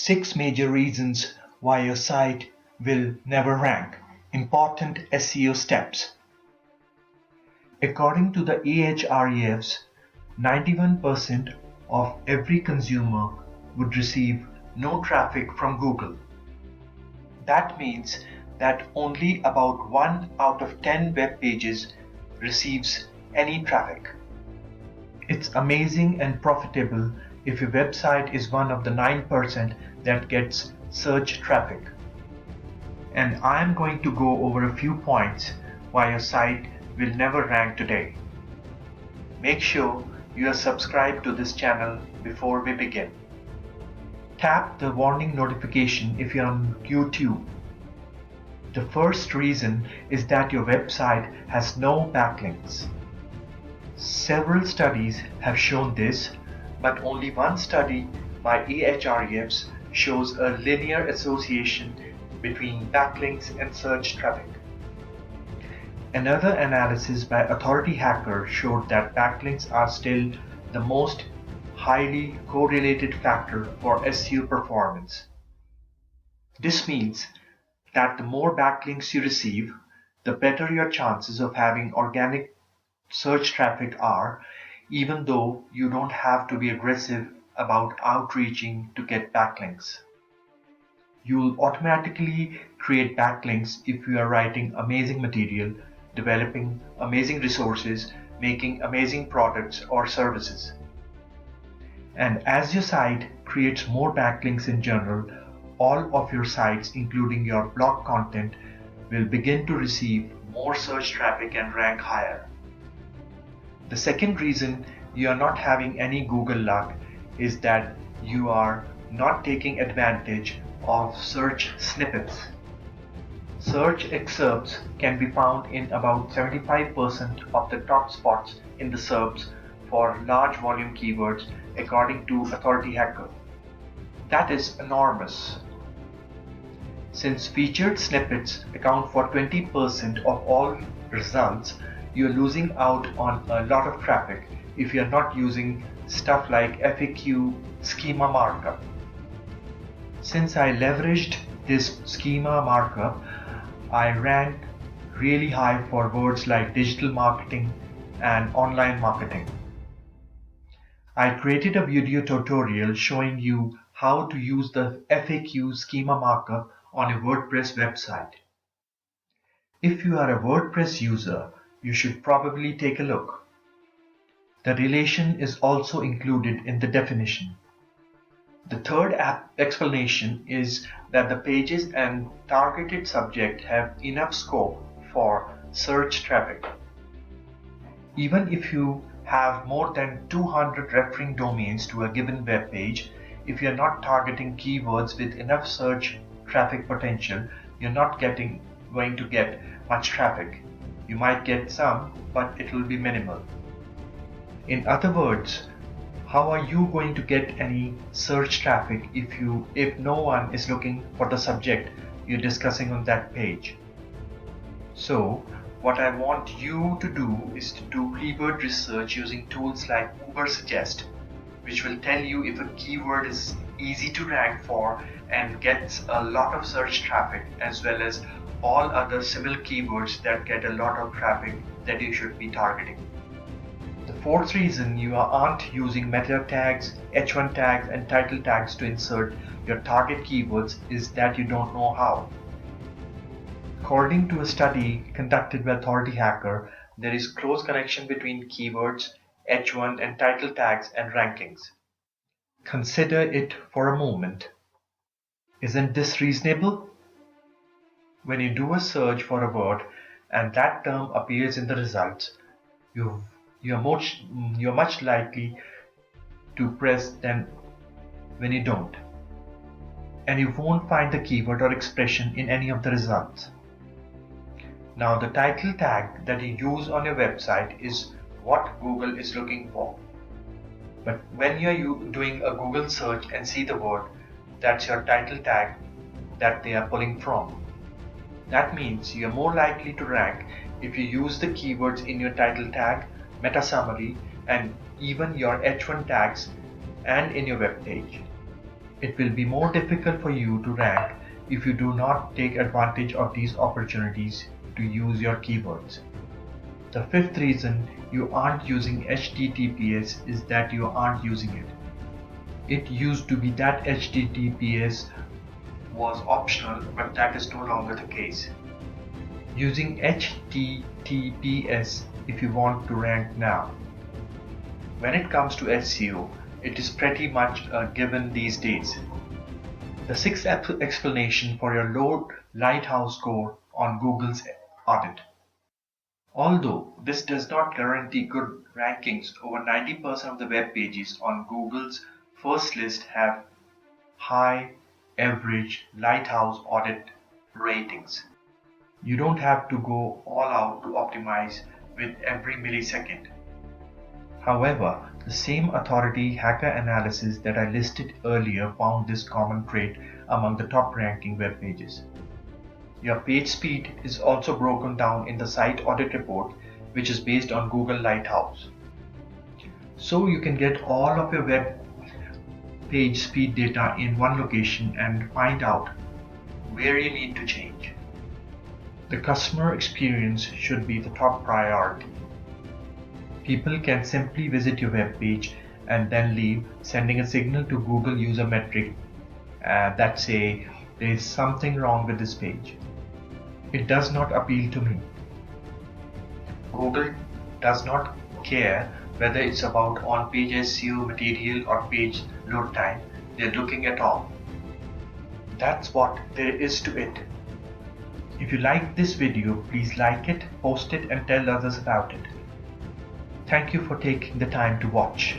6 major reasons why your site will never rank. Important SEO steps. According to the Ahrefs, 91% of every consumer would receive no traffic from Google. That means that only about 1 out of 10 web pages receives any traffic. It's amazing and profitable if your website is one of the 9% that gets search traffic. And I am going to go over a few points why your site will never rank today. Make sure you are subscribed to this channel before we begin. Tap the warning notification if you're on YouTube. The first reason is that your website has no backlinks. Several studies have shown this, but only one study by Ahrefs shows a linear association between backlinks and search traffic. Another analysis by Authority Hacker showed that backlinks are still the most highly correlated factor for SEO performance. This means that the more backlinks you receive, the better your chances of having organic search traffic are, even though you don't have to be aggressive about outreaching to get backlinks. You'll automatically create backlinks if you are writing amazing material, developing amazing resources, making amazing products or services. And as your site creates more backlinks in general, all of your sites, including your blog content, will begin to receive more search traffic and rank higher. The second reason you are not having any Google luck is that you are not taking advantage of search snippets. Search excerpts can be found in about 75% of the top spots in the SERPs for large volume keywords according to Authority Hacker. That is enormous. Since featured snippets account for 20% of all results, you're losing out on a lot of traffic if you're not using stuff like FAQ schema markup. Since I leveraged this schema markup, I ranked really high for words like digital marketing and online marketing. I created a video tutorial showing you how to use the FAQ schema markup on a WordPress website. If you are a WordPress user, you should probably take a look. The relation is also included in the definition. The third explanation is that the pages and targeted subject have enough scope for search traffic. Even if you have more than 200 referring domains to a given web page, if you're not targeting keywords with enough search traffic potential, you're not going to get much traffic. You might get some, but it will be minimal. In other words, how are you going to get any search traffic if no one is looking for the subject you're discussing on that page? So, what I want you to do is to do keyword research using tools like Ubersuggest, which will tell you if a keyword is easy to rank for and gets a lot of search traffic, as well as all other similar keywords that get a lot of traffic that you should be targeting. The fourth reason you aren't using meta tags, H1 tags, and title tags to insert your target keywords is that you don't know how. According to a study conducted by Authority Hacker, there is close connection between keywords, H1 and title tags and rankings. Consider it for a moment. Isn't this reasonable? When you do a search for a word and that term appears in the results, you're much likely to press than when you don't. And you won't find the keyword or expression in any of the results. Now, the title tag that you use on your website is what Google is looking for. But when you're doing a Google search and see the word, that's your title tag that they are pulling from. That means you're more likely to rank if you use the keywords in your title tag, meta summary, and even your H1 tags and in your web page. It will be more difficult for you to rank if you do not take advantage of these opportunities to use your keywords. The fifth reason you aren't using HTTPS is that you aren't using it. It used to be that HTTPS was optional, but that is no longer the case. Using HTTPS if you want to rank now. When it comes to SEO, it is pretty much a given these days. The sixth explanation for your low lighthouse score on Google's audit. Although this does not guarantee good rankings, over 90% of the web pages on Google's first list have high average lighthouse audit ratings. You don't have to go all out to optimize with every millisecond. However, the same authority hacker analysis that I listed earlier found this common trait among the top ranking web pages. Your page speed is also broken down in the site audit report, which is based on Google Lighthouse. So you can get all of your web page speed data in one location and find out where you need to change. The customer experience should be the top priority. People can simply visit your web page and then leave, sending a signal to Google user metric that say there is something wrong with this page. It does not appeal to me. Google does not care whether it's about on-page SEO material or page load time. They're looking at all. That's what there is to it. If you like this video, please like it, post it, and tell others about it. Thank you for taking the time to watch.